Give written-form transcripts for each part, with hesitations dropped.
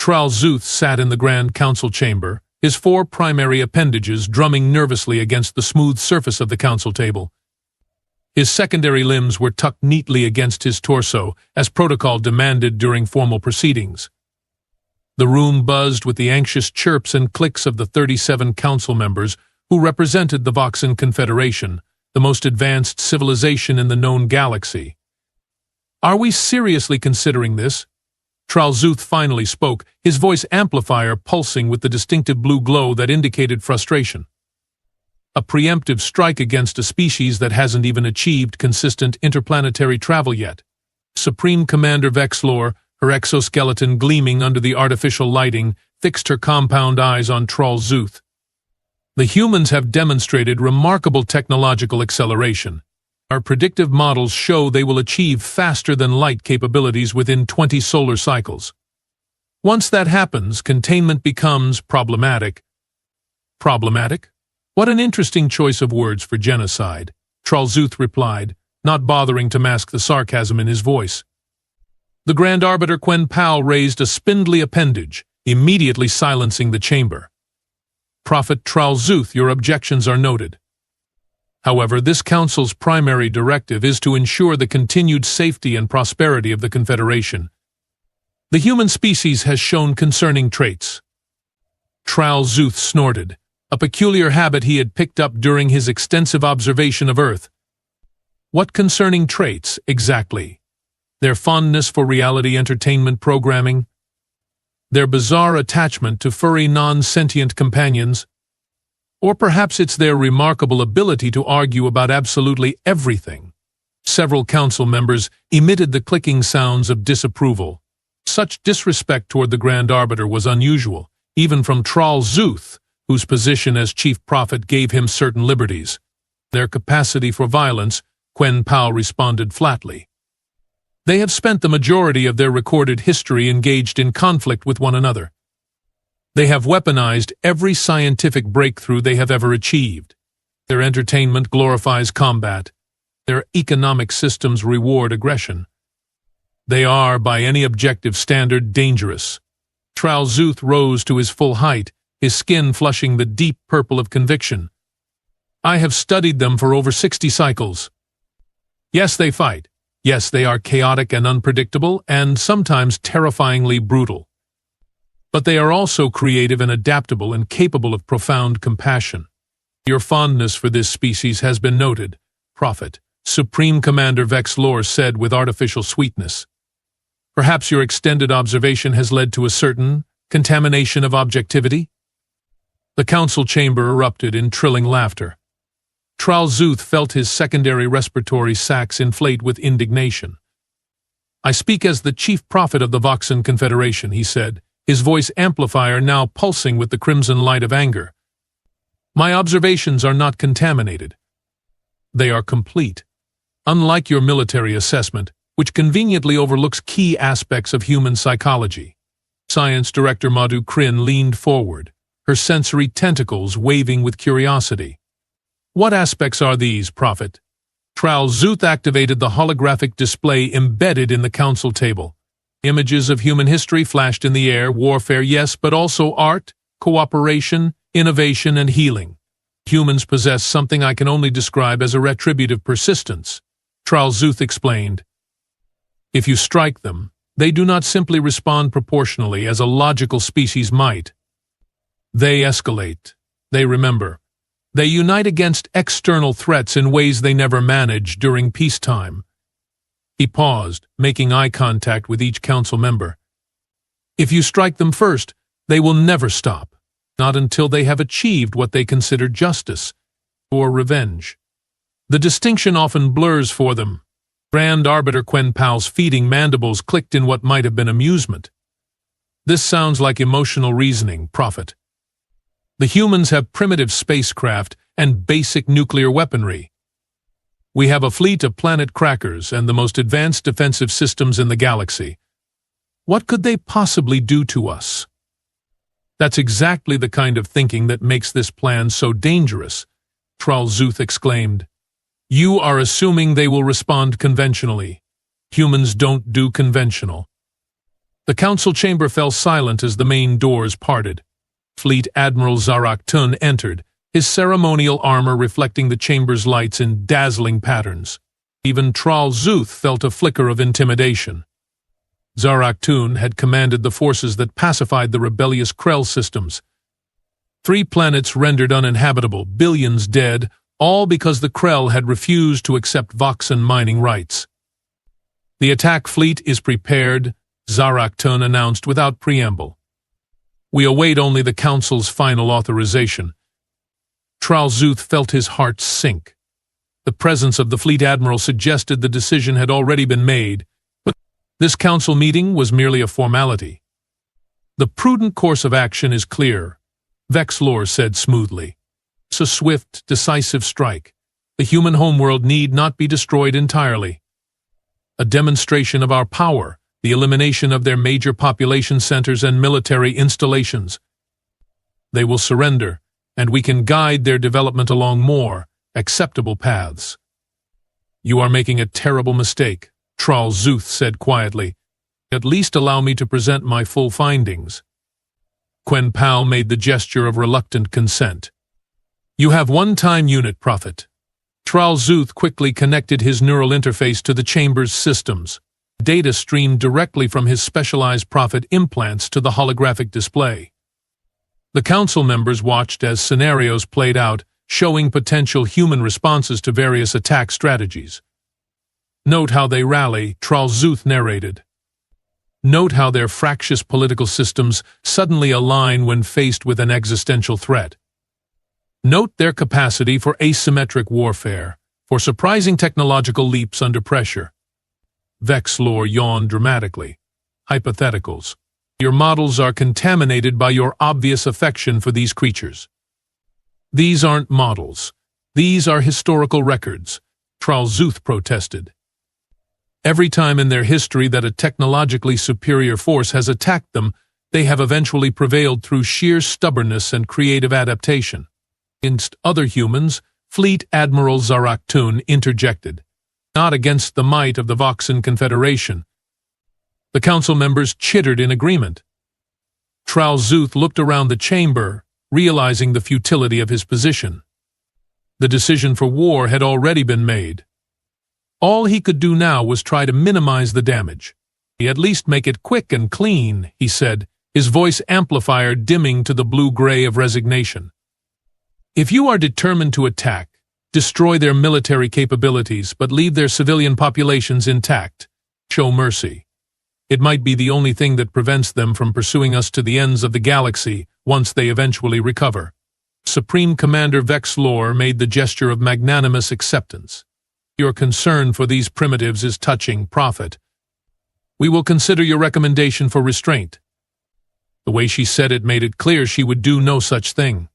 Zuth sat in the Grand Council chamber, his four primary appendages drumming nervously against the smooth surface of the council table. His secondary limbs were tucked neatly against his torso, as protocol demanded during formal proceedings. The room buzzed with the anxious chirps and clicks of the 37 council members who represented the Voxan Confederation, the most advanced civilization in the known galaxy. "Are we seriously considering this?" Zuth finally spoke, his voice amplifier pulsing with the distinctive blue glow that indicated frustration. "A preemptive strike against a species that hasn't even achieved consistent interplanetary travel yet." Supreme Commander Vexlor, her exoskeleton gleaming under the artificial lighting, fixed her compound eyes on Zuth. "The humans have demonstrated remarkable technological acceleration. Our predictive models show they will achieve faster-than-light capabilities within 20 solar cycles. Once that happens, containment becomes problematic." "Problematic? What an interesting choice of words for genocide," Zuth replied, not bothering to mask the sarcasm in his voice. The Grand Arbiter Quen Pal raised a spindly appendage, immediately silencing the chamber. "Prophet Zuth, your objections are noted. However, this council's primary directive is to ensure the continued safety and prosperity of the Confederation. The human species has shown concerning traits." Zuth snorted, a peculiar habit he had picked up during his extensive observation of Earth. "What concerning traits, exactly? Their fondness for reality entertainment programming? Their bizarre attachment to furry non-sentient companions? Or perhaps it's their remarkable ability to argue about absolutely everything?" Several council members emitted the clicking sounds of disapproval. Such disrespect toward the Grand Arbiter was unusual, even from Zuth, whose position as chief prophet gave him certain liberties. "Their capacity for violence," Quen Pal responded flatly. "They have spent the majority of their recorded history engaged in conflict with one another. They have weaponized every scientific breakthrough they have ever achieved. Their entertainment glorifies combat. Their economic systems reward aggression. They are, by any objective standard, dangerous." Zuth rose to his full height, his skin flushing the deep purple of conviction. "I have studied them for over 60 cycles. Yes, they fight. Yes, they are chaotic and unpredictable, and sometimes terrifyingly brutal. But they are also creative and adaptable and capable of profound compassion. Your fondness for this species has been noted, Prophet," Supreme Commander Vexlor said with artificial sweetness. "Perhaps your extended observation has led to a certain contamination of objectivity?" The council chamber erupted in trilling laughter. Zuth felt his secondary respiratory sacs inflate with indignation. "I speak as the chief prophet of the Voxan Confederation," he said, his voice amplifier now pulsing with the crimson light of anger. "My observations are not contaminated. They are complete. Unlike your military assessment, which conveniently overlooks key aspects of human psychology." Science Director Madhu Kryn leaned forward, her sensory tentacles waving with curiosity. "What aspects are these, Prophet?" Zuth activated the holographic display embedded in the council table. Images of human history flashed in the air, warfare, yes, but also art, cooperation, innovation, and healing. "Humans possess something I can only describe as a retributive persistence," Zuth explained. "If you strike them, they do not simply respond proportionally as a logical species might. They escalate. They remember. They unite against external threats in ways they never managed during peacetime." He paused, making eye contact with each council member. "If you strike them first, they will never stop, not until they have achieved what they consider justice or revenge. The distinction often blurs for them." Grand Arbiter Quen Pal's feeding mandibles clicked in what might have been amusement. "This sounds like emotional reasoning, Prophet. The humans have primitive spacecraft and basic nuclear weaponry. We have a fleet of planet crackers and the most advanced defensive systems in the galaxy. What could they possibly do to us?" "That's exactly the kind of thinking that makes this plan so dangerous," Zuth exclaimed. "You are assuming they will respond conventionally. Humans don't do conventional." The council chamber fell silent as the main doors parted. Fleet Admiral Zarak Tun entered, his ceremonial armor reflecting the chamber's lights in dazzling patterns. Even Tral Zuth felt a flicker of intimidation. Zarak Tun had commanded the forces that pacified the rebellious Krell systems. 3 planets rendered uninhabitable, billions dead, all because the Krell had refused to accept Voxen mining rights. "The attack fleet is prepared," Zarak Tun announced without preamble. "We await only the Council's final authorization." Tral Zuth felt his heart sink. The presence of the Fleet Admiral suggested the decision had already been made, but this Council meeting was merely a formality. "The prudent course of action is clear," Vexlor said smoothly. "It's a swift, decisive strike. The human homeworld need not be destroyed entirely. A demonstration of our power, the elimination of their major population centers and military installations. They will surrender, and we can guide their development along more acceptable paths." "You are making a terrible mistake," Tral Zuth said quietly. "At least allow me to present my full findings." Quen Pao made the gesture of reluctant consent. "You have one-time unit, Prophet." Tral Zuth quickly connected his neural interface to the chamber's systems. Data streamed directly from his specialized Prophet implants to the holographic display. The council members watched as scenarios played out, showing potential human responses to various attack strategies. "Note how they rally," Tral Zuth narrated. "Note how their fractious political systems suddenly align when faced with an existential threat. Note their capacity for asymmetric warfare, for surprising technological leaps under pressure." Vexlor yawned dramatically. "Hypotheticals. Your models are contaminated by your obvious affection for these creatures." "These aren't models. These are historical records," Tral Zuth protested. "Every time in their history that a technologically superior force has attacked them, they have eventually prevailed through sheer stubbornness and creative adaptation." Against other humans, Fleet Admiral Zarak Tun interjected. "Not against the might of the Voxen Confederation." The council members chittered in agreement. Tral Zuth looked around the chamber, realizing the futility of his position. The decision for war had already been made. All he could do now was try to minimize the damage. "At least make it quick and clean," he said, his voice amplifier dimming to the blue-gray of resignation. "If you are determined to attack, destroy their military capabilities, but leave their civilian populations intact. Show mercy. It might be the only thing that prevents them from pursuing us to the ends of the galaxy once they eventually recover." Supreme Commander Vexlor made the gesture of magnanimous acceptance. "Your concern for these primitives is touching, Prophet. We will consider your recommendation for restraint." The way she said it made it clear she would do no such thing.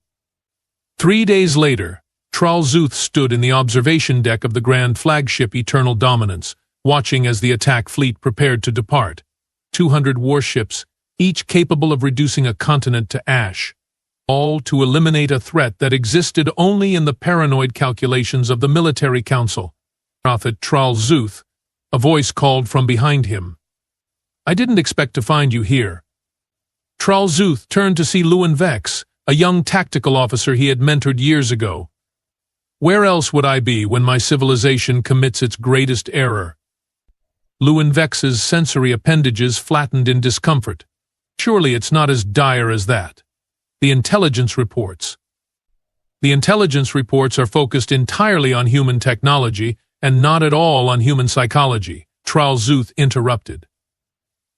3 days later, Tral Zuth stood in the observation deck of the grand flagship Eternal Dominance, watching as the attack fleet prepared to depart. 200 warships, each capable of reducing a continent to ash, all to eliminate a threat that existed only in the paranoid calculations of the military council. Prophet Tral Zuth, a voice called from behind him. "I didn't expect to find you here." Tral Zuth turned to see Lewin Vex, a young tactical officer he had mentored years ago. "Where else would I be when my civilization commits its greatest error?" Lewin Vex's sensory appendages flattened in discomfort. "Surely it's not as dire as that. The intelligence reports." "The intelligence reports are focused entirely on human technology and not at all on human psychology," Tral Zuth interrupted.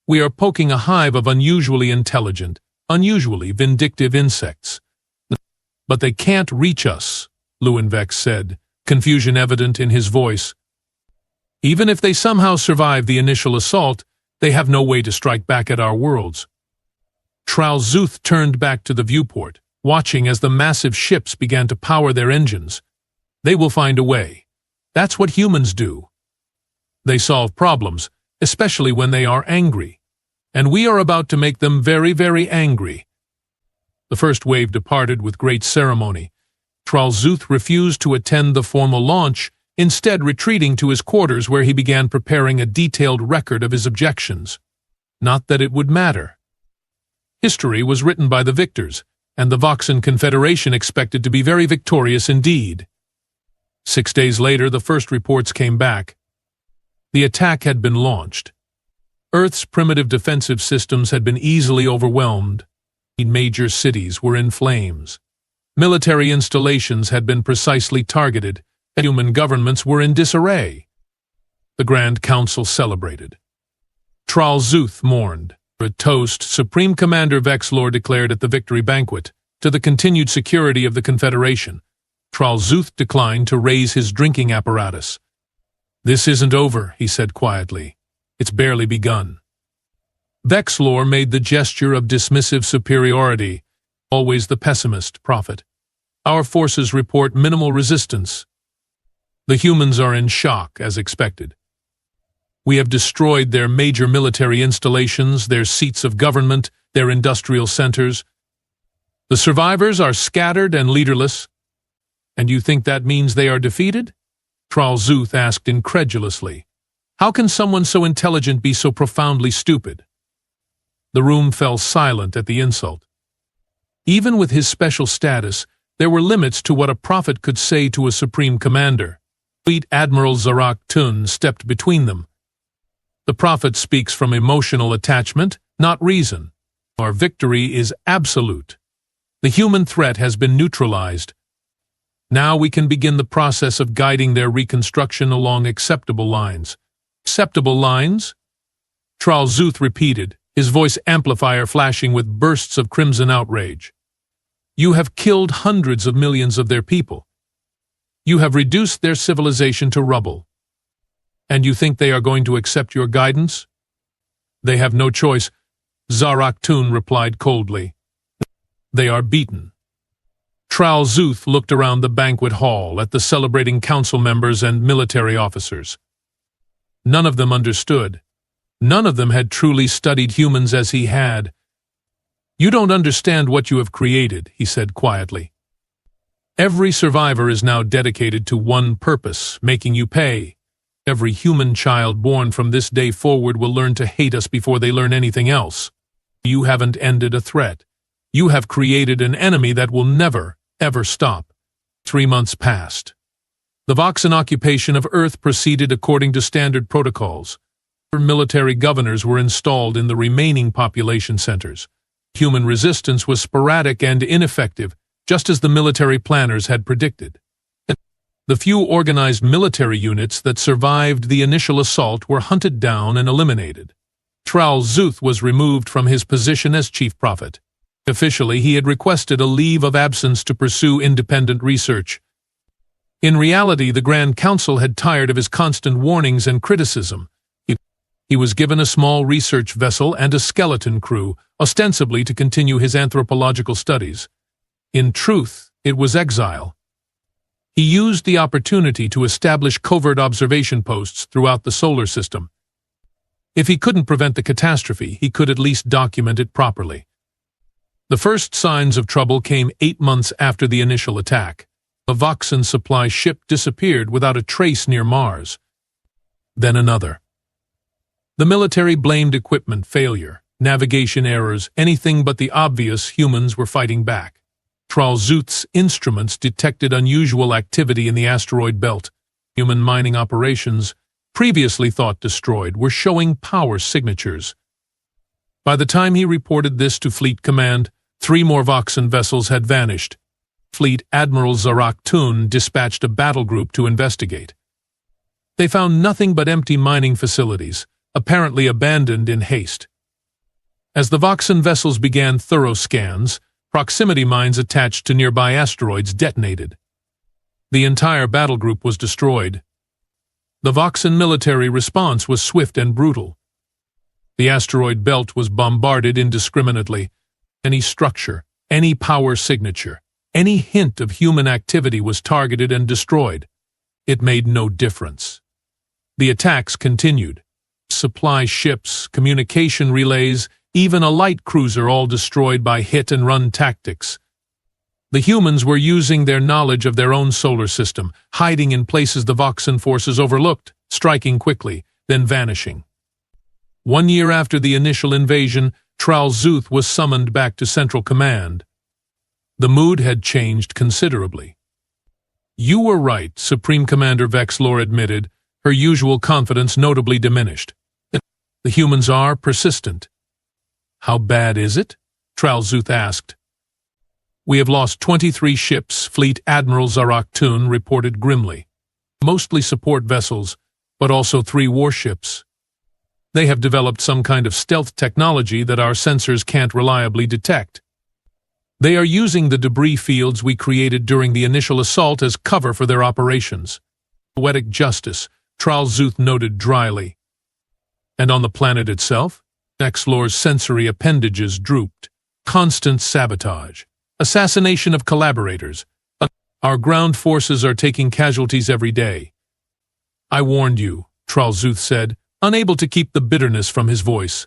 "We are poking a hive of unusually intelligent, unusually vindictive insects." "But they can't reach us," Lewin Vex said, confusion evident in his voice. "Even if they somehow survive the initial assault, they have no way to strike back at our worlds." Tral Zuth turned back to the viewport, watching as the massive ships began to power their engines. "They will find a way. That's what humans do. They solve problems, especially when they are angry. And we are about to make them very, very angry." The first wave departed with great ceremony. Tral Zuth refused to attend the formal launch, instead retreating to his quarters where he began preparing a detailed record of his objections. Not that it would matter. History was written by the victors, and the Voxan Confederation expected to be very victorious indeed. 6 days later, the first reports came back. The attack had been launched. Earth's primitive defensive systems had been easily overwhelmed. Major cities were in flames. Military installations had been precisely targeted, and human governments were in disarray. The Grand Council celebrated. Tralzuth mourned. A toast, Supreme Commander Vexlor declared at the victory banquet, to the continued security of the Confederation. Tralzuth declined to raise his drinking apparatus. "This isn't over," he said quietly. "It's barely begun." Vexlor made the gesture of dismissive superiority, always the pessimist prophet. "Our forces report minimal resistance. The humans are in shock, as expected. We have destroyed their major military installations, their seats of government, their industrial centers. The survivors are scattered and leaderless. And you think that means they are defeated?" Tralzuth asked incredulously. "How can someone so intelligent be so profoundly stupid?" The room fell silent at the insult. Even with his special status, there were limits to what a prophet could say to a supreme commander. Fleet Admiral Zarak Tun stepped between them. "The prophet speaks from emotional attachment, not reason. Our victory is absolute. The human threat has been neutralized. Now we can begin the process of guiding their reconstruction along acceptable lines." "Acceptable lines?" Tralzuth repeated, his voice amplifier flashing with bursts of crimson outrage. "You have killed hundreds of millions of their people. You have reduced their civilization to rubble. And you think they are going to accept your guidance?" "They have no choice," Zarak Tun replied coldly. "They are beaten." Tralzuth looked around the banquet hall at the celebrating council members and military officers. None of them understood. None of them had truly studied humans as he had. "You don't understand what you have created," he said quietly. "Every survivor is now dedicated to one purpose, making you pay. Every human child born from this day forward will learn to hate us before they learn anything else. You haven't ended a threat. You have created an enemy that will never, ever stop." 3 months passed. The Voxan occupation of Earth proceeded according to standard protocols. Military governors were installed in the remaining population centers. Human resistance was sporadic and ineffective, just as the military planners had predicted. The few organized military units that survived the initial assault were hunted down and eliminated. Tralzuth was removed from his position as chief prophet. Officially, he had requested a leave of absence to pursue independent research. In reality, the Grand Council had tired of his constant warnings and criticism. He was given a small research vessel and a skeleton crew, ostensibly to continue his anthropological studies. In truth, it was exile. He used the opportunity to establish covert observation posts throughout the solar system. If he couldn't prevent the catastrophe, he could at least document it properly. The first signs of trouble came 8 months after the initial attack. A Voxan supply ship disappeared without a trace near Mars. Then another. The military blamed equipment failure, navigation errors, anything but the obvious. Humans were fighting back. Tralzuth's instruments detected unusual activity in the asteroid belt. Human mining operations, previously thought destroyed, were showing power signatures. By the time he reported this to Fleet Command, 3 more Voxan vessels had vanished. Fleet Admiral Zarak Tun dispatched a battle group to investigate. They found nothing but empty mining facilities, apparently abandoned in haste. As the Voxan vessels began thorough scans, proximity mines attached to nearby asteroids detonated. The entire battle group was destroyed. The Voxan military response was swift and brutal. The asteroid belt was bombarded indiscriminately. Any structure, any power signature, any hint of human activity was targeted and destroyed. It made no difference. The attacks continued. Supply ships, communication relays, even a light cruiser, all destroyed by hit-and-run tactics. The humans were using their knowledge of their own solar system, hiding in places the Voxan forces overlooked, striking quickly, then vanishing. 1 year after the initial invasion, Tral Zuth was summoned back to Central Command. The mood had changed considerably. "You were right," Supreme Commander Vexlor admitted, her usual confidence notably diminished. "The humans are persistent." "How bad is it?" Tral Zuth asked. "We have lost 23 ships," Fleet Admiral Zarak Tun reported grimly. "Mostly support vessels, but also 3 warships. They have developed some kind of stealth technology that our sensors can't reliably detect. They are using the debris fields we created during the initial assault as cover for their operations." "Poetic justice," Tral Zuth noted dryly. "And on the planet itself?" Vexlor's sensory appendages drooped. "Constant sabotage. Assassination of collaborators. Our ground forces are taking casualties every day." "I warned you," Tral Zuth said, unable to keep the bitterness from his voice.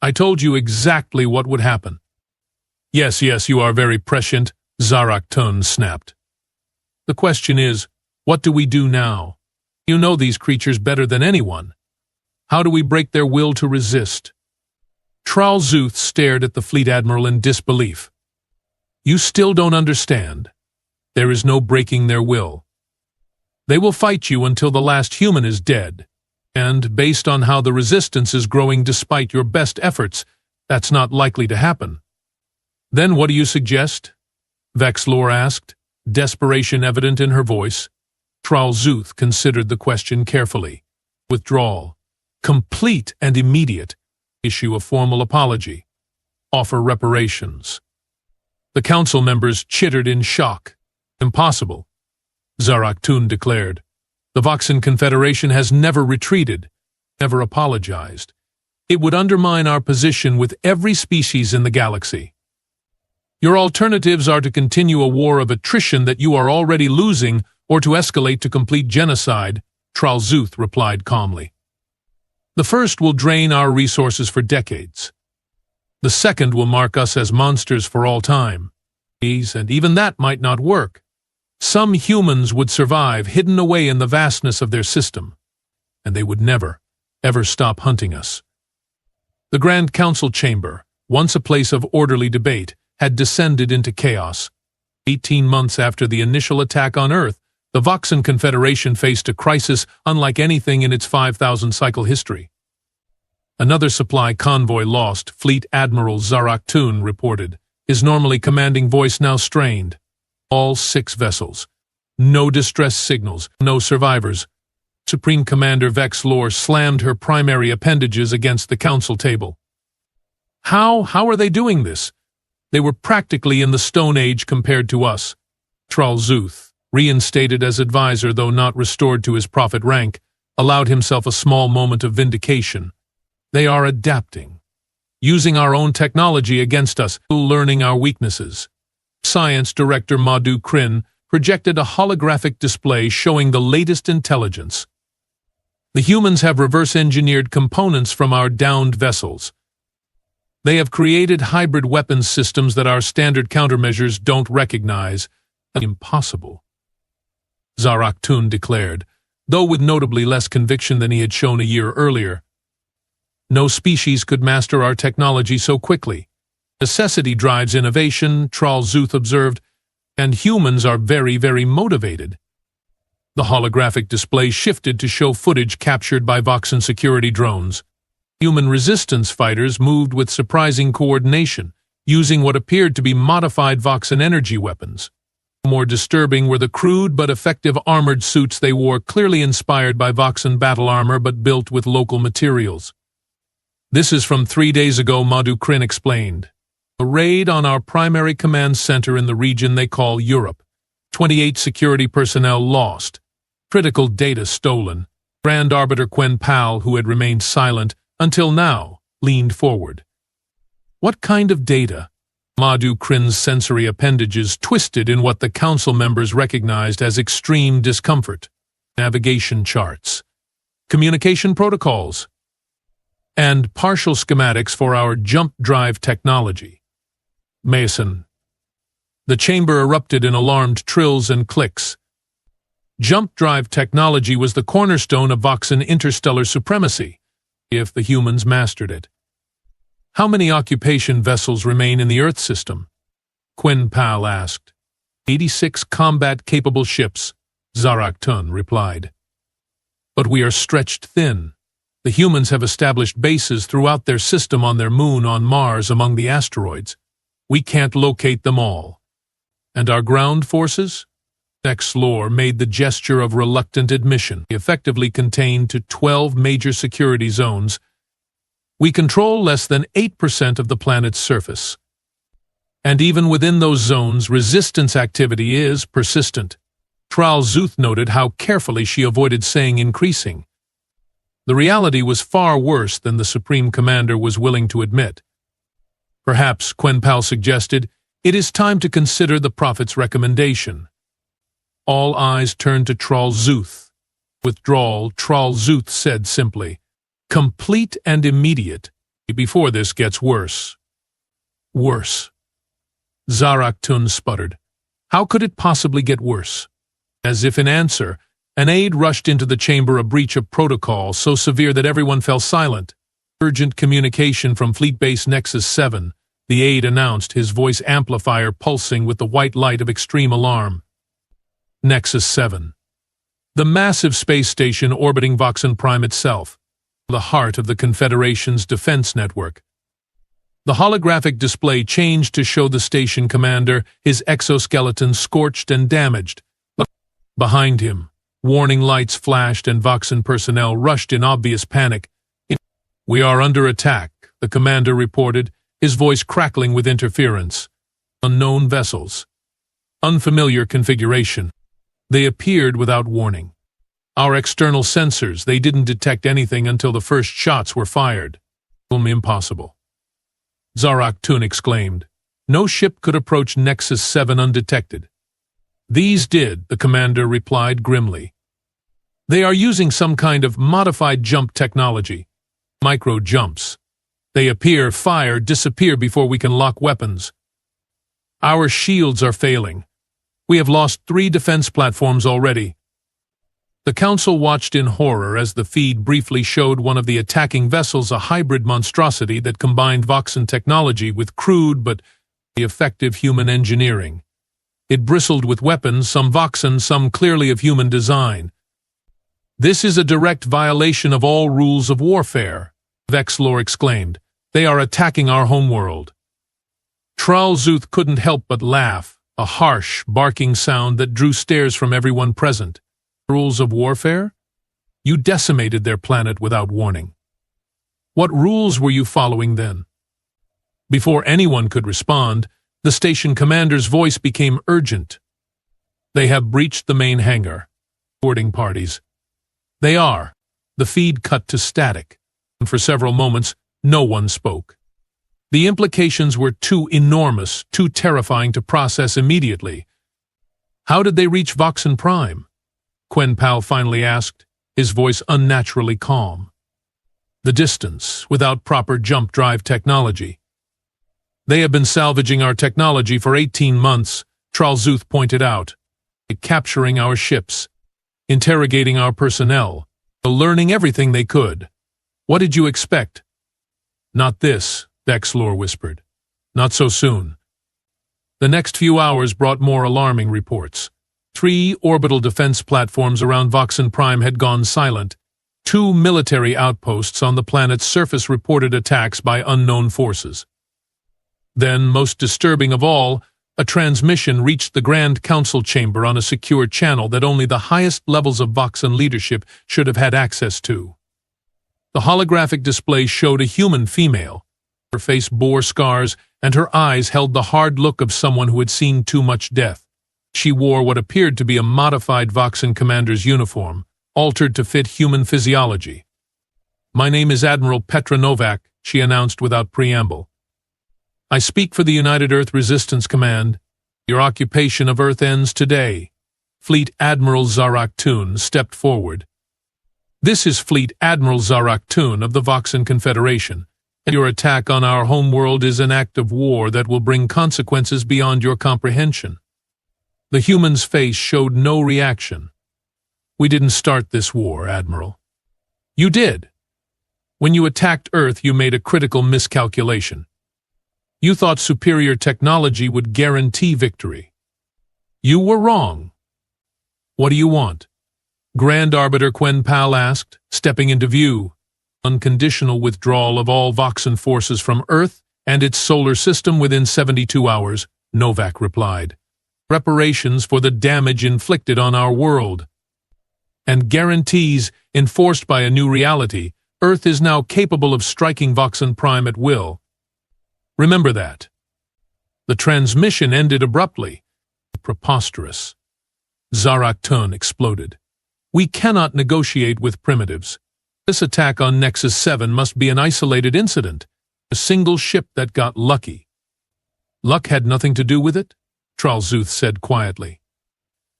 "I told you exactly what would happen." Yes, you are very prescient," Zarak Tun snapped. "The question is, what do we do now? You know these creatures better than anyone. How do we break their will to resist?" Tral Zuth stared at the Fleet Admiral in disbelief. "You still don't understand. There is no breaking their will. They will fight you until the last human is dead, and based on how the resistance is growing despite your best efforts, that's not likely to happen." "Then what do you suggest?" Vexlor asked, desperation evident in her voice. Tral Zuth considered the question carefully. "Withdrawal. Complete and immediate. Issue a formal apology. Offer reparations." The council members chittered in shock. "Impossible," Zarak Tun declared. "The Voxan Confederation has never retreated, never apologized. It would undermine our position with every species in the galaxy. Your alternatives are to continue a war of attrition that you are already losing or to escalate to complete genocide," Tral Zuth replied calmly. "The first will drain our resources for decades. The second will mark us as monsters for all time. And even that might not work. Some humans would survive hidden away in the vastness of their system, and they would never, ever stop hunting us." The Grand Council chamber, once a place of orderly debate, had descended into chaos. 18 months after the initial attack on Earth, the Voxan Confederation faced a crisis unlike anything in its 5,000-cycle history. "Another supply convoy lost," Fleet Admiral Zarak Tun reported, his normally commanding voice now strained. "All 6 vessels. No distress signals, no survivors." Supreme Commander Vexlor slammed her primary appendages against the council table. How are they doing this? They were practically in the Stone Age compared to us." Tral Zuth, reinstated as advisor though not restored to his prophet rank, allowed himself a small moment of vindication. "They are adapting, using our own technology against us, learning our weaknesses." Science Director Madhu Krin projected a holographic display showing the latest intelligence. "The humans have reverse-engineered components from our downed vessels. They have created hybrid weapons systems that our standard countermeasures don't recognize." "Impossible," Zarak Tun declared, though with notably less conviction than he had shown a year earlier. "No species could master our technology so quickly. Necessity drives innovation," Tral Zuth observed, "and humans are very, very motivated." The holographic display shifted to show footage captured by Voxan security drones. Human resistance fighters moved with surprising coordination, using what appeared to be modified Voxan energy weapons. More disturbing were the crude but effective armored suits they wore, clearly inspired by Voxan battle armor but built with local materials. "This is from 3 days ago," Madhu Krin explained. "A raid on our primary command center in the region they call Europe. 28 security personnel lost. Critical data stolen." Grand Arbiter Quen Pal, who had remained silent until now, leaned forward. "What kind of data?" Madhu Krin's sensory appendages twisted in what the council members recognized as extreme discomfort. "Navigation charts, communication protocols, and partial schematics for our jump drive technology." Mason. The chamber erupted in alarmed trills and clicks. Jump drive technology was the cornerstone of Voxan interstellar supremacy. if the humans mastered it. How many occupation vessels remain in the Earth system? Quen Pal asked. 86 combat-capable ships, Zarak-Tun replied. But we are stretched thin. The humans have established bases throughout their system on their moon on Mars among the asteroids. We can't locate them all. And our ground forces? X-Lore made the gesture of reluctant admission, effectively contained to 12 major security zones. We control less than 8% of the planet's surface. And even within those zones, resistance activity is persistent. Tral Zuth noted how carefully she avoided saying increasing. The reality was far worse than the Supreme Commander was willing to admit. Perhaps, Quen Pal suggested, it is time to consider the Prophet's recommendation. All eyes turned to Tral Zuth. Withdrawal, Tral Zuth said simply, complete and immediate, before this gets worse. Worse. Zarak-Tun sputtered. How could it possibly get worse? As if in answer, an aide rushed into the chamber, a breach of protocol so severe that everyone fell silent. Urgent communication from Fleet Base Nexus 7, the aide announced, his voice amplifier pulsing with the white light of extreme alarm. Nexus 7. The massive space station orbiting Voxen Prime itself, the heart of the Confederation's defense network. The holographic display changed to show the station commander, his exoskeleton scorched and damaged. Behind him, warning lights flashed and Voxen personnel rushed in obvious panic. We are under attack, the commander reported, his voice crackling with interference. Unknown vessels. Unfamiliar configuration. They appeared without warning. Our external sensors, they didn't detect anything until the first shots were fired. Impossible. Zarak-Tun exclaimed. No ship could approach Nexus 7 undetected. These did, the commander replied grimly. They are using some kind of modified jump technology. Micro jumps. They appear, fire, disappear before we can lock weapons. Our shields are failing. We have lost 3 defense platforms already. The Council watched in horror as the feed briefly showed one of the attacking vessels, a hybrid monstrosity that combined Voxen technology with crude but effective human engineering. It bristled with weapons, some Voxen, some clearly of human design. This is a direct violation of all rules of warfare, Vexlor exclaimed. They are attacking our homeworld. Tral Zuth couldn't help but laugh. A harsh, barking sound that drew stares from everyone present. Rules of warfare? You decimated their planet without warning. What rules were you following then? Before anyone could respond, the station commander's voice became urgent. They have breached the main hangar. Boarding parties. They are. The feed cut to static, and for several moments, no one spoke. The implications were too enormous, too terrifying to process immediately. How did they reach Voxen Prime? Quen Pal finally asked, his voice unnaturally calm. The distance, without proper jump drive technology. They have been salvaging our technology for 18 months, Tral Zuth pointed out, capturing our ships, interrogating our personnel, learning everything they could. What did you expect? Not this, Vexlor whispered. Not so soon. The next few hours brought more alarming reports. 3 orbital defense platforms around Voxen Prime had gone silent. 2 military outposts on the planet's surface reported attacks by unknown forces. Then, most disturbing of all, a transmission reached the Grand Council chamber on a secure channel that only the highest levels of Voxen leadership should have had access to. The holographic display showed a human female. Her face bore scars, and her eyes held the hard look of someone who had seen too much death. She wore what appeared to be a modified Voxen commander's uniform, altered to fit human physiology. My name is Admiral Petra Novak, she announced without preamble. I speak for the United Earth Resistance Command. Your occupation of Earth ends today. Fleet Admiral Zarak-Tun stepped forward. This is Fleet Admiral Zarak-Tun of the Voxen Confederation. Your attack on our homeworld is an act of war that will bring consequences beyond your comprehension. The human's face showed no reaction. We didn't start this war, Admiral. You did. When you attacked Earth, you made a critical miscalculation. You thought superior technology would guarantee victory. You were wrong. What do you want? Grand Arbiter Quen Pal asked, stepping into view. Unconditional withdrawal of all Voxan forces from Earth and its solar system within 72 hours, Novak replied. Reparations for the damage inflicted on our world. And guarantees, enforced by a new reality, Earth is now capable of striking Voxan Prime at will. Remember that. The transmission ended abruptly. Preposterous. Zarak Tun exploded. We cannot negotiate with primitives. This attack on Nexus 7 must be an isolated incident, a single ship that got lucky. Luck had nothing to do with it, Tralzuth said quietly.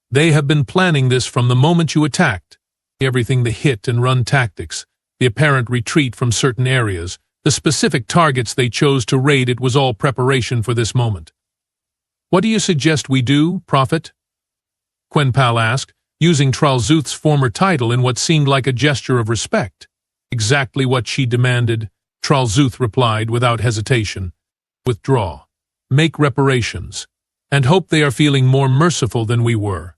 They have been planning this from the moment you attacked. Everything the hit-and-run tactics, the apparent retreat from certain areas, the specific targets they chose to raid, it was all preparation for this moment. What do you suggest we do, Prophet? Quen Pal asked, using Tralzuth's former title in what seemed like a gesture of respect. Exactly what she demanded, Tralzuth replied without hesitation. Withdraw, make reparations, and hope they are feeling more merciful than we were.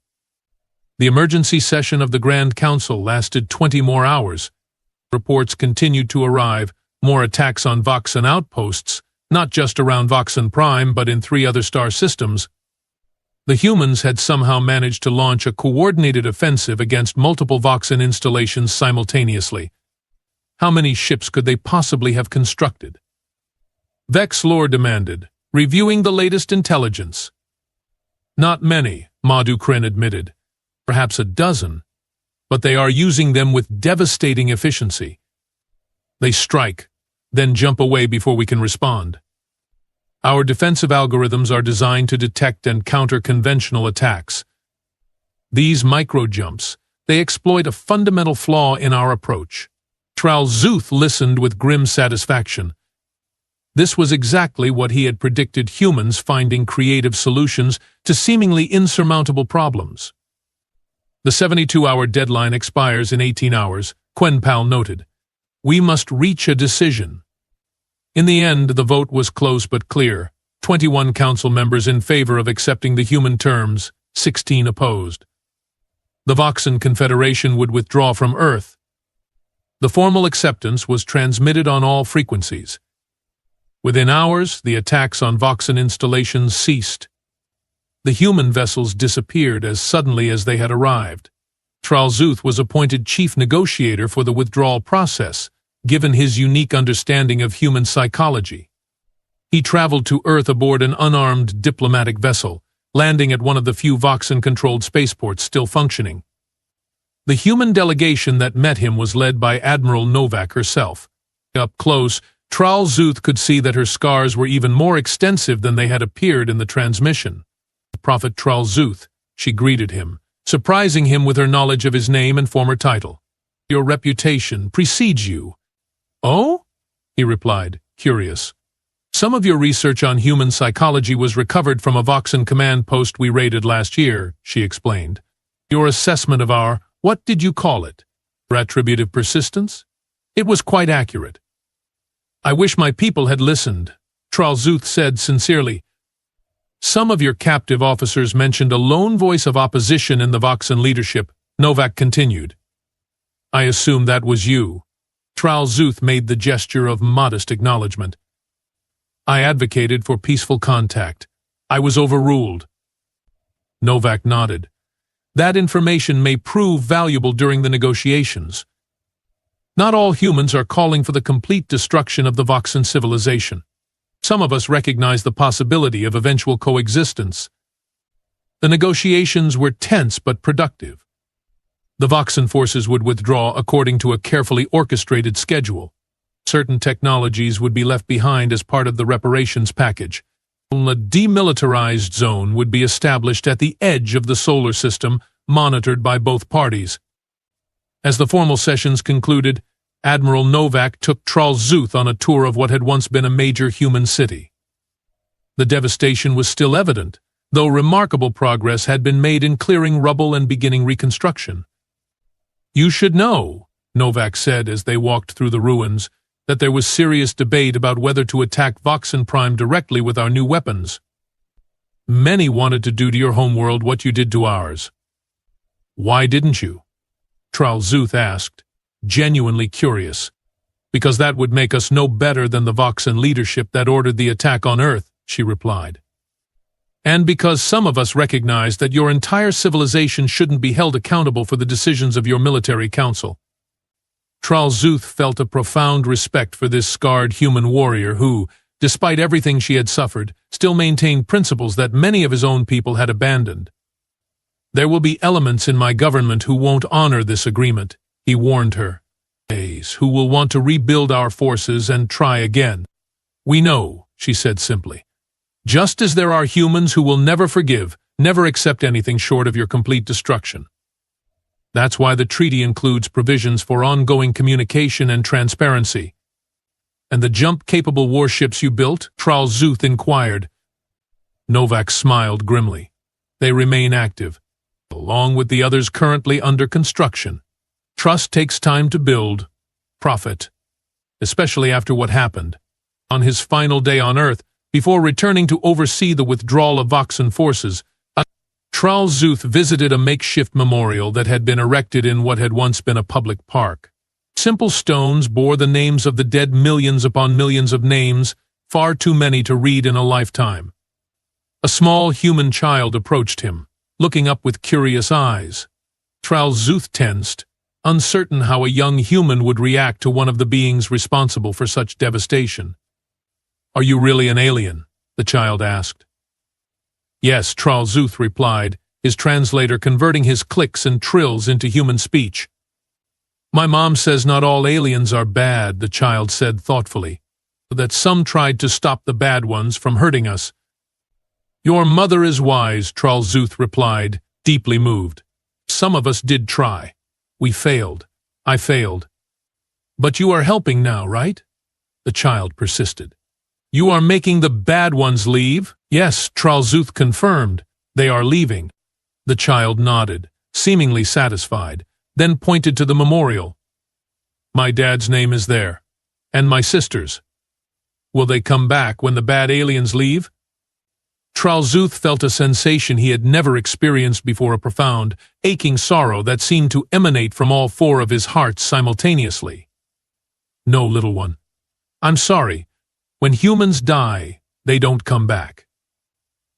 The emergency session of the Grand Council lasted 20 more hours. Reports continued to arrive, more attacks on Voxan outposts, not just around Voxan Prime but in 3 other star systems. The humans had somehow managed to launch a coordinated offensive against multiple Voxan installations simultaneously. How many ships could they possibly have constructed? Vex Lore demanded, reviewing the latest intelligence. Not many, Madukrin admitted. Perhaps a dozen, but they are using them with devastating efficiency. They strike, then jump away before we can respond. Our defensive algorithms are designed to detect and counter conventional attacks. These micro-jumps, they exploit a fundamental flaw in our approach. Tralzuth listened with grim satisfaction. This was exactly what he had predicted, humans finding creative solutions to seemingly insurmountable problems. The 72-hour deadline expires in 18 hours, Quen Pal noted. We must reach a decision. In the end, the vote was close but clear. 21 council members in favor of accepting the human terms, 16 opposed. The Voxan Confederation would withdraw from Earth. The formal acceptance was transmitted on all frequencies. Within hours, the attacks on Voxan installations ceased. The human vessels disappeared as suddenly as they had arrived. Tralzuth was appointed chief negotiator for the withdrawal process, given his unique understanding of human psychology. He traveled to Earth aboard an unarmed diplomatic vessel, landing at one of the few Voxan-controlled spaceports still functioning. The human delegation that met him was led by Admiral Novak herself. Up close, Tralzuth could see that her scars were even more extensive than they had appeared in the transmission. Prophet Tralzuth, she greeted him, surprising him with her knowledge of his name and former title. Your reputation precedes you. Oh? He replied, curious. Some of your research on human psychology was recovered from a Voxan command post we raided last year, she explained. Your assessment of our, what did you call it? Retributive persistence? It was quite accurate. I wish my people had listened, Tralzuth said sincerely. Some of your captive officers mentioned a lone voice of opposition in the Voxan leadership, Novak continued. I assume that was you. Tralzuth made the gesture of modest acknowledgement. I advocated for peaceful contact. I was overruled. Novak nodded. That information may prove valuable during the negotiations. Not all humans are calling for the complete destruction of the Voxan civilization. Some of us recognize the possibility of eventual coexistence. The negotiations were tense but productive. The Voxan forces would withdraw according to a carefully orchestrated schedule. Certain technologies would be left behind as part of the reparations package. A demilitarized zone would be established at the edge of the solar system, monitored by both parties. As the formal sessions concluded, Admiral Novak took Tralzuth on a tour of what had once been a major human city. The devastation was still evident, though remarkable progress had been made in clearing rubble and beginning reconstruction. You should know, Novak said as they walked through the ruins, that there was serious debate about whether to attack Voxen Prime directly with our new weapons. Many wanted to do to your homeworld what you did to ours. Why didn't you? Tralzuth asked, genuinely curious. Because that would make us no better than the Voxen leadership that ordered the attack on Earth, she replied. And because some of us recognize that your entire civilization shouldn't be held accountable for the decisions of your military council. Tralzuth felt a profound respect for this scarred human warrior who, despite everything she had suffered, still maintained principles that many of his own people had abandoned. There will be elements in my government who won't honor this agreement, he warned her. Who will want to rebuild our forces and try again. We know, she said simply. Just as there are humans who will never forgive, never accept anything short of your complete destruction. That's why the treaty includes provisions for ongoing communication and transparency. And the jump-capable warships you built? Tralzuth inquired. Novak smiled grimly. They remain active, along with the others currently under construction. Trust takes time to build, Prophet, especially after what happened. On his final day on Earth, before returning to oversee the withdrawal of Voxen forces, Tralzuth visited a makeshift memorial that had been erected in what had once been a public park. Simple stones bore the names of the dead, millions upon millions of names, far too many to read in a lifetime. A small human child approached him, looking up with curious eyes. Tralzuth tensed, uncertain how a young human would react to one of the beings responsible for such devastation. Are you really an alien? The child asked. Yes, Tralzuth replied, his translator converting his clicks and trills into human speech. My mom says not all aliens are bad, the child said thoughtfully, that some tried to stop the bad ones from hurting us. Your mother is wise, Tralzuth replied, deeply moved. Some of us did try. We failed. I failed. But you are helping now, right? The child persisted. You are making the bad ones leave? Yes, Tralzuth confirmed. They are leaving. The child nodded, seemingly satisfied, then pointed to the memorial. My dad's name is there. And my sister's. Will they come back when the bad aliens leave? Tralzuth felt a sensation he had never experienced before, a profound, aching sorrow that seemed to emanate from all four of his hearts simultaneously. No, little one. I'm sorry. When humans die, they don't come back.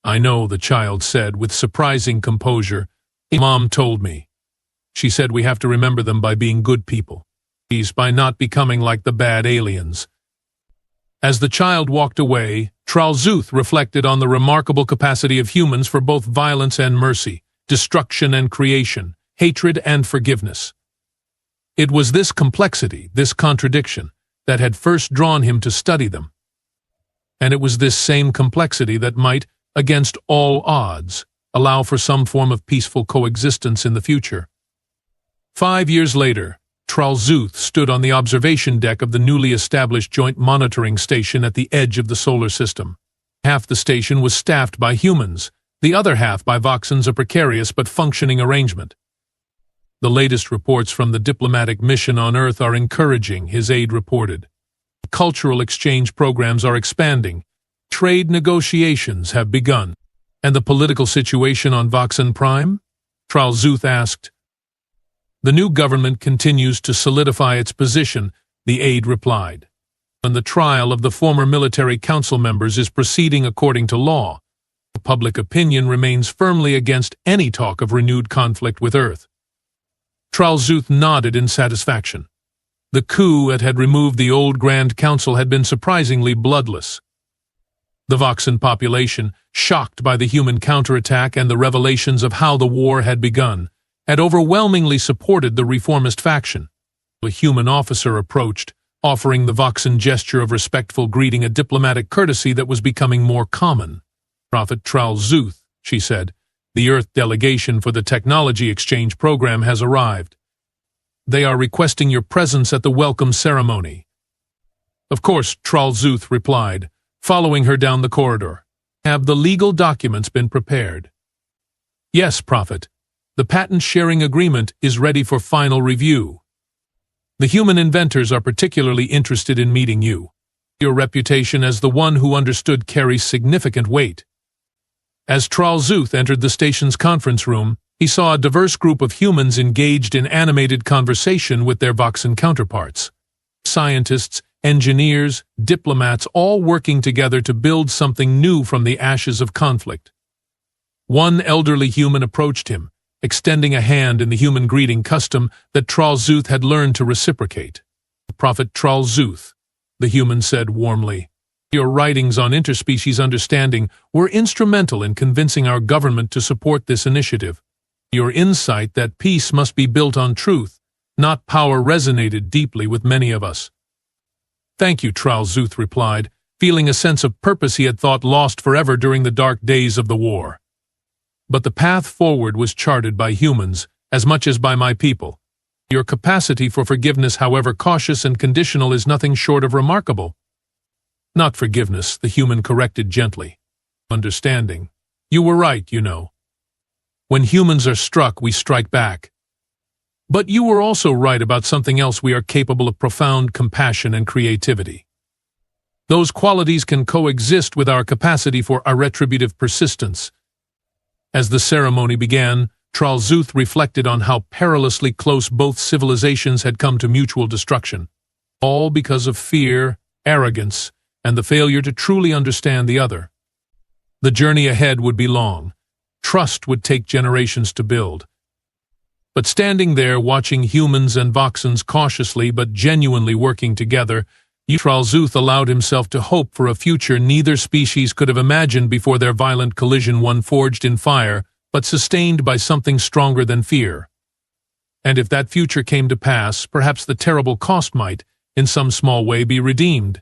I know, the child said with surprising composure. Mom told me. She said we have to remember them by being good people. By not becoming like the bad aliens. As the child walked away, Tralzuth reflected on the remarkable capacity of humans for both violence and mercy, destruction and creation, hatred and forgiveness. It was this complexity, this contradiction, that had first drawn him to study them. And it was this same complexity that might, against all odds, allow for some form of peaceful coexistence in the future. 5 years later, Tralzuth stood on the observation deck of the newly established joint monitoring station at the edge of the solar system. Half the station was staffed by humans, the other half by Voxens, a precarious but functioning arrangement. The latest reports from the diplomatic mission on Earth are encouraging, his aide reported. Cultural exchange programs are expanding, trade negotiations have begun. And the political situation on Voxen Prime? Tralzuth asked. The new government continues to solidify its position, the aide replied. And the trial of the former military council members is proceeding according to law. Public opinion remains firmly against any talk of renewed conflict with Earth. Tralzuth nodded in satisfaction. The coup that had removed the old Grand Council had been surprisingly bloodless. The Voxen population, shocked by the human counterattack and the revelations of how the war had begun, had overwhelmingly supported the reformist faction. A human officer approached, offering the Voxen gesture of respectful greeting, a diplomatic courtesy that was becoming more common. Prophet Tralzuth, she said, the Earth delegation for the technology exchange program has arrived. They are requesting your presence at the welcome ceremony. Of course, Tralzuth replied, following her down the corridor. Have the legal documents been prepared? Yes, Prophet. The patent sharing agreement is ready for final review. The human inventors are particularly interested in meeting you. Your reputation as the one who understood carries significant weight. As Tralzuth entered the station's conference room, he saw a diverse group of humans engaged in animated conversation with their Voxan counterparts. Scientists, engineers, diplomats, all working together to build something new from the ashes of conflict. One elderly human approached him, extending a hand in the human greeting custom that Tralzuth had learned to reciprocate. "Prophet Tralzuth," the human said warmly, "your writings on interspecies understanding were instrumental in convincing our government to support this initiative. Your insight that peace must be built on truth, not power, resonated deeply with many of us." "Thank you," Tralzuth replied, feeling a sense of purpose he had thought lost forever during the dark days of the war. "But the path forward was charted by humans, as much as by my people. Your capacity for forgiveness, however cautious and conditional, is nothing short of remarkable." "Not forgiveness," the human corrected gently. "Understanding. You were right, you know. When humans are struck, we strike back. But you were also right about something else. We are capable of profound compassion and creativity. Those qualities can coexist with our capacity for irretributive persistence." As the ceremony began, Tralzuth reflected on how perilously close both civilizations had come to mutual destruction, all because of fear, arrogance, and the failure to truly understand the other. The journey ahead would be long. Trust would take generations to build. But standing there watching humans and Voxans cautiously but genuinely working together, Tralzuth allowed himself to hope for a future neither species could have imagined before their violent collision, one forged in fire, but sustained by something stronger than fear. And if that future came to pass, perhaps the terrible cost might, in some small way, be redeemed.